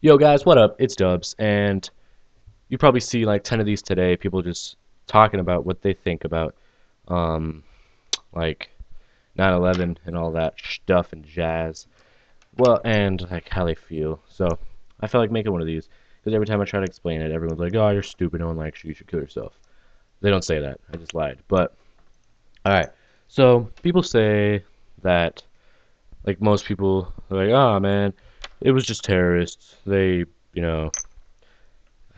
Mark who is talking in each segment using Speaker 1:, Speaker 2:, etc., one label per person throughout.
Speaker 1: Yo guys, what up? It's Dubs, and you probably see like 10 of these today, people just talking about what they think about um like 9/11 and all that stuff and jazz. Well, and like how they feel. So, I felt like making one of these because every time I try to explain it, everyone's like, "Oh, you're stupid. No one likes you. You should kill yourself." They don't say that. I just lied. But all right. So, people say that like most people are like, "Oh, man, it was just terrorists. They, you know,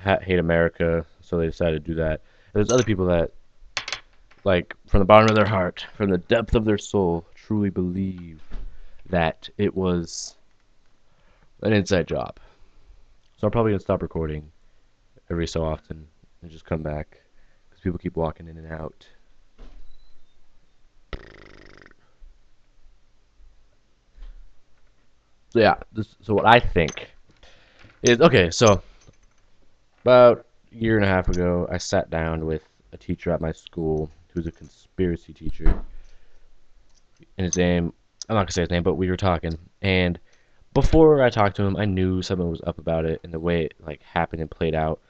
Speaker 1: hate America, so they decided to do that." And there's other people that, like, from the bottom of their heart, from the depth of their soul, truly believe that it was an inside job. So I'm probably gonna stop recording every so often and just come back because people keep walking in and out. So yeah, so what I think is okay. So about a year and a half ago, I sat down with a teacher at my school who's a conspiracy teacher, and his name, I'm not gonna say his name, but we were talking, and before I talked to him, I knew something was up about it and the way it like happened and played out.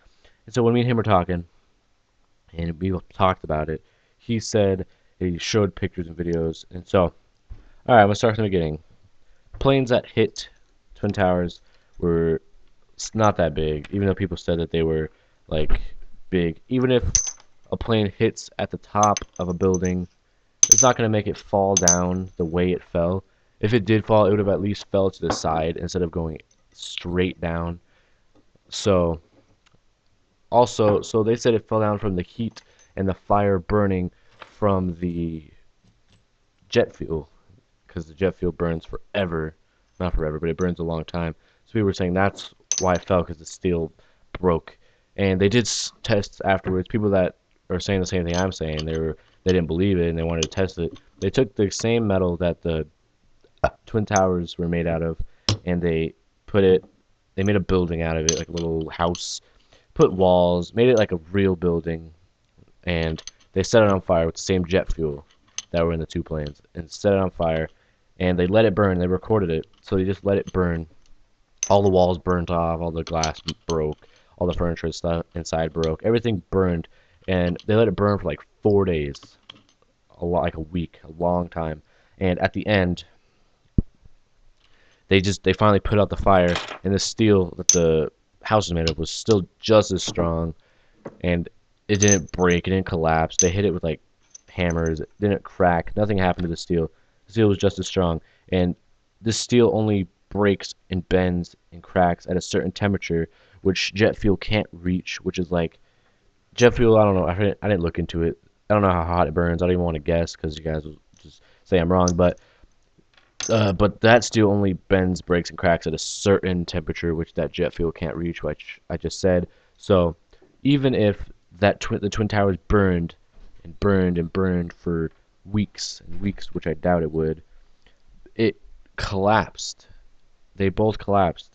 Speaker 1: And so when me and him were talking, and we talked about it, he said he showed pictures and videos. And so, all right, I'm gonna start from the beginning. Planes that hit Twin Towers were not that big, even though people said that they were like big. Even if a plane hits at the top of a building, it's not going to make it fall down the way it fell. If it did fall, it would have at least fell to the side instead of going straight down. So, so they said it fell down from the heat and the fire burning from the jet fuel, because the jet fuel burns forever. Not forever, but it burns a long time. So we were saying that's why it fell, because the steel broke. And they did tests afterwards. People that are saying the same thing I'm saying, they didn't believe it and they wanted to test it. They took the same metal that the Twin Towers were made out of, and put it. They made a building out of it, like a little house. Put walls, made it like a real building, and they set it on fire with the same jet fuel that were in the two planes, and set it on fire, and they let it burn. They recorded it, so they just let it burn. All the walls burnt off, all the glass broke, all the furniture stuff inside broke, everything burned, and they let it burn for like 4 days, like a week, a long time. And at the end, they finally put out the fire, and the steel that the house was made of was still just as strong, and it didn't break, it didn't collapse. They hit it with like hammers, it didn't crack, nothing happened to the steel. The steel was just as strong, and this steel only breaks and bends and cracks at a certain temperature, which jet fuel can't reach, which is like jet fuel. I don't know. I didn't look into it. I don't know how hot it burns. I don't even want to guess because you guys will just say I'm wrong. But that steel only bends, breaks, and cracks at a certain temperature, which that jet fuel can't reach, which I just said. So even if the Twin Towers burned and burned and burned for weeks and weeks, which I doubt it would, it collapsed. They both collapsed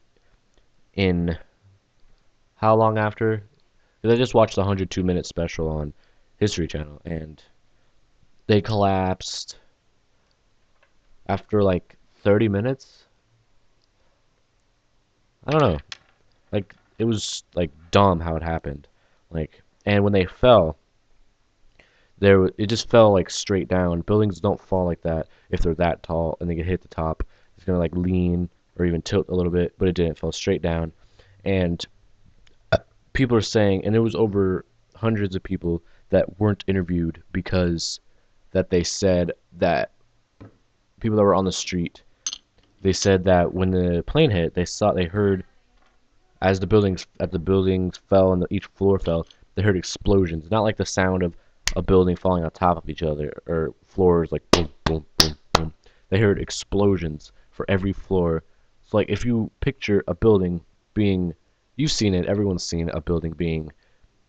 Speaker 1: in how long after? Because I just watched the 102-minute special on History Channel, and they collapsed after like 30 minutes. I don't know. Like it was like dumb how it happened. Like, and when they fell, it just fell like straight down. Buildings don't fall like that if they're that tall and they get hit the top. It's gonna like lean or even tilt a little bit, but it didn't. It fell straight down. And people are saying, and there was over hundreds of people that weren't interviewed because that they said that people that were on the street, they said that when the plane hit, they heard as the buildings fell and each floor fell, they heard explosions. Not like the sound of a building falling on top of each other or floors like boom, boom, boom, boom. They heard explosions for every floor. So like if you picture a building being, you've seen it, everyone's seen a building being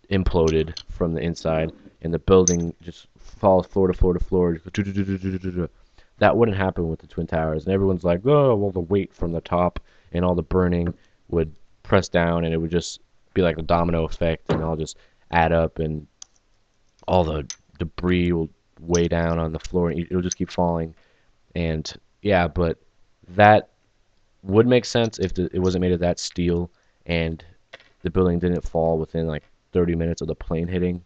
Speaker 1: imploded from the inside, and the building just falls floor to floor to floor. That wouldn't happen with the Twin Towers, and everyone's like, oh, well, the weight from the top and all the burning would press down, and it would just be like a domino effect, and all just add up, and all the debris will weigh down on the floor, and it'll just keep falling. And yeah, but that would make sense if it wasn't made of that steel and the building didn't fall within like 30 minutes of the plane hitting.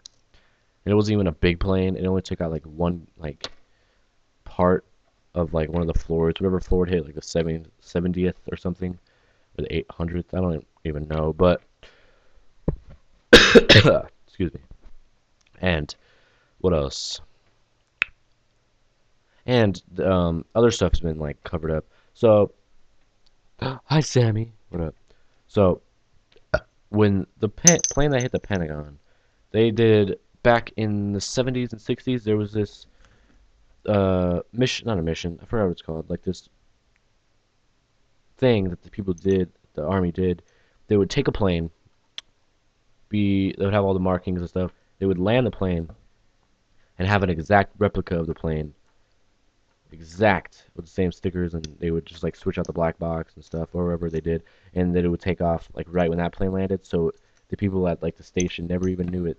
Speaker 1: And it wasn't even a big plane. It only took out like one like part of like one of the floors, whatever floor it hit, like the 70th or something, or the 800th. I don't even know, but excuse me. And what else? And other stuff's been like covered up. So, hi Sammy, what up? So when the plane that hit the Pentagon, they did back in the 70s and 60s. There was this mission, not a mission. I forgot what it's called. Like this thing that the people did, the army did. They would take a plane, they would have all the markings and stuff. They would land the plane and have an exact replica of the plane, exact with the same stickers, and they would just like switch out the black box and stuff, or wherever they did, and then it would take off like right when that plane landed. So the people at like the station never even knew it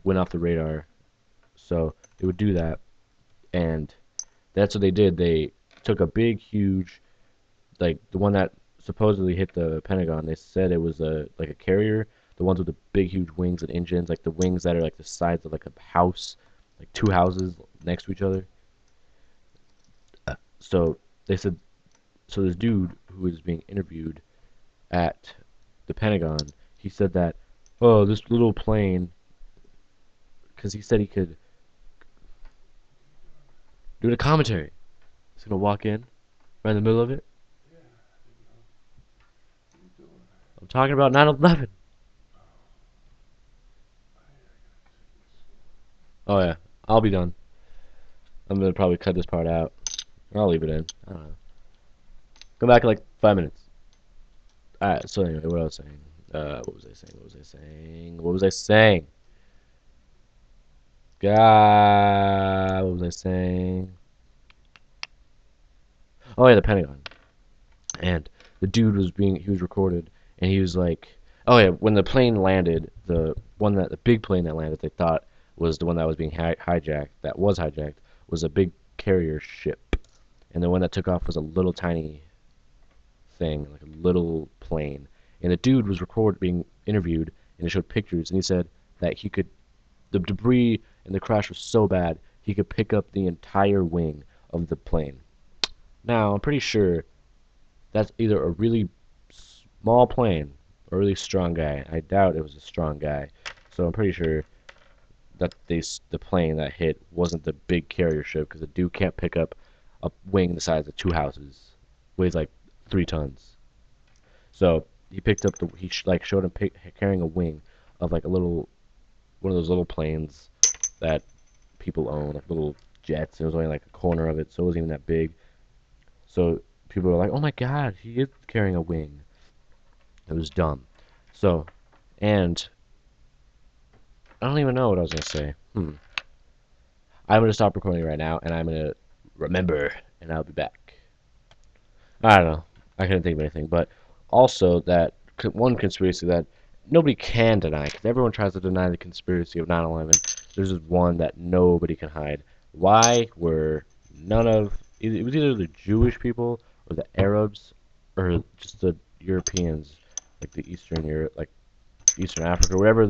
Speaker 1: went off the radar. So they would do that, and that's what they did. They took a big, huge, like the one that supposedly hit the Pentagon. They said it was a like a carrier, the ones with the big, huge wings and engines, like the wings that are like the size of like a house, like two houses next to each other. So they said, so this dude who was being interviewed at the Pentagon, he said that, oh, this little plane, because he said he could do a commentary. He's gonna walk in right in the middle of it. I'm talking about 9/11. Oh yeah, I'll be done. I'm gonna probably cut this part out. I'll leave it in. I don't know. Come back in like 5 minutes. Alright, so anyway, what I was saying. What was I saying? What was I saying? What was I saying? God, what was I saying? Oh yeah, the Pentagon. And the dude he was recorded, and he was like, oh yeah, when the plane landed, the big plane that landed, they thought was the one that was being hijacked, was a big carrier ship, and the one that took off was a little tiny thing, like a little plane. And the dude was recorded being interviewed, and they showed pictures, and he said that the debris and the crash was so bad he could pick up the entire wing of the plane. Now I'm pretty sure that's either a really small plane or a really strong guy. I doubt it was a strong guy, so I'm pretty sure that the plane that hit wasn't the big carrier ship because the dude can't pick up a wing the size of two houses. Weighs like 3 tons. So he picked up like showed him carrying a wing of like a little one of those little planes that people own, like little jets. It was only like a corner of it, so it wasn't even that big. So people were like, "Oh my God, he is carrying a wing." It was dumb. So, and I don't even know what I was gonna say. I'm gonna stop recording right now, and I'm gonna remember, and I'll be back. I don't know. I couldn't think of anything, but also that one conspiracy that nobody can deny, because everyone tries to deny the conspiracy of 9/11. There's just one that nobody can hide. Why were none of it was either the Jewish people or the Arabs or just the Europeans, like the Eastern Europe, like Eastern Africa, wherever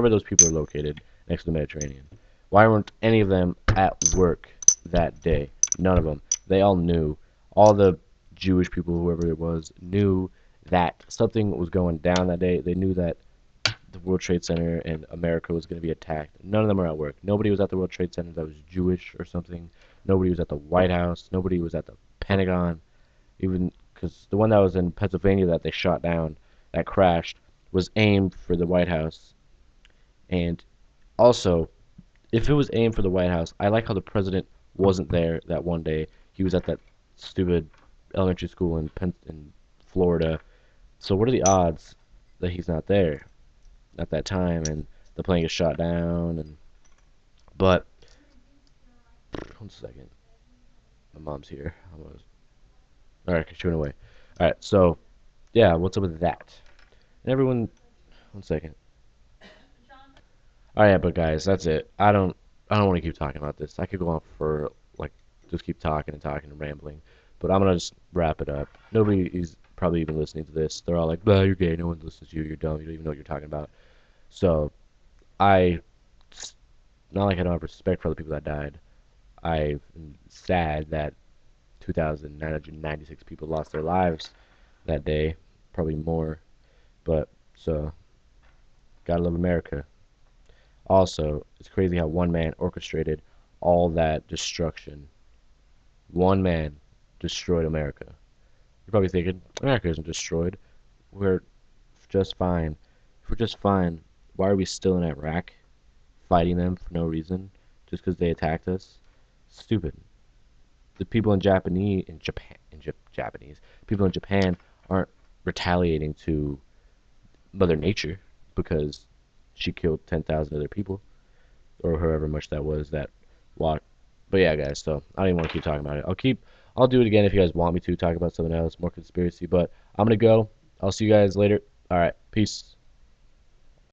Speaker 1: those people are located next to the Mediterranean. Why weren't any of them at work that day? None of them. They all knew. All the Jewish people, whoever it was, knew that something was going down that day. They knew that the World Trade Center and America was going to be attacked. None of them are at work. Nobody was at the World Trade Center that was Jewish or something. Nobody was at the White House. Nobody was at the Pentagon. Even because the one that was in Pennsylvania that they shot down, that crashed, was aimed for the White House. And also, if it was aimed for the White House, I like how the president wasn't there that one day. He was at that stupid elementary school in Florida. So what are the odds that he's not there at that time and the plane gets shot down? And but 1 second, my mom's here. All right, she went away. All right, so yeah, what's up with that? And everyone, 1 second. Oh yeah, but guys, that's it. I don't want to keep talking about this. I could go on for like just keep talking and talking and rambling, but I'm gonna just wrap it up. Nobody is probably even listening to this, they're all like, "Blah, you're gay. No one listens to you. You're dumb. You don't even know what you're talking about." So I, not like I don't have respect for the people that died. I'm sad that 2,996 people lost their lives that day, probably more. But so gotta love America. Also, it's crazy how one man orchestrated all that destruction. One man destroyed America. You're probably thinking, America isn't destroyed. We're just fine. If we're just fine, why are we still in Iraq fighting them for no reason? Just because they attacked us? Stupid. The people Japanese, people in Japan aren't retaliating to Mother Nature because she killed 10,000 other people or however much that was that walked. But yeah, guys, so I don't even want to keep talking about it. I'll do it again if you guys want me to talk about something else, more conspiracy. But I'm gonna go. I'll see you guys later. All right, peace.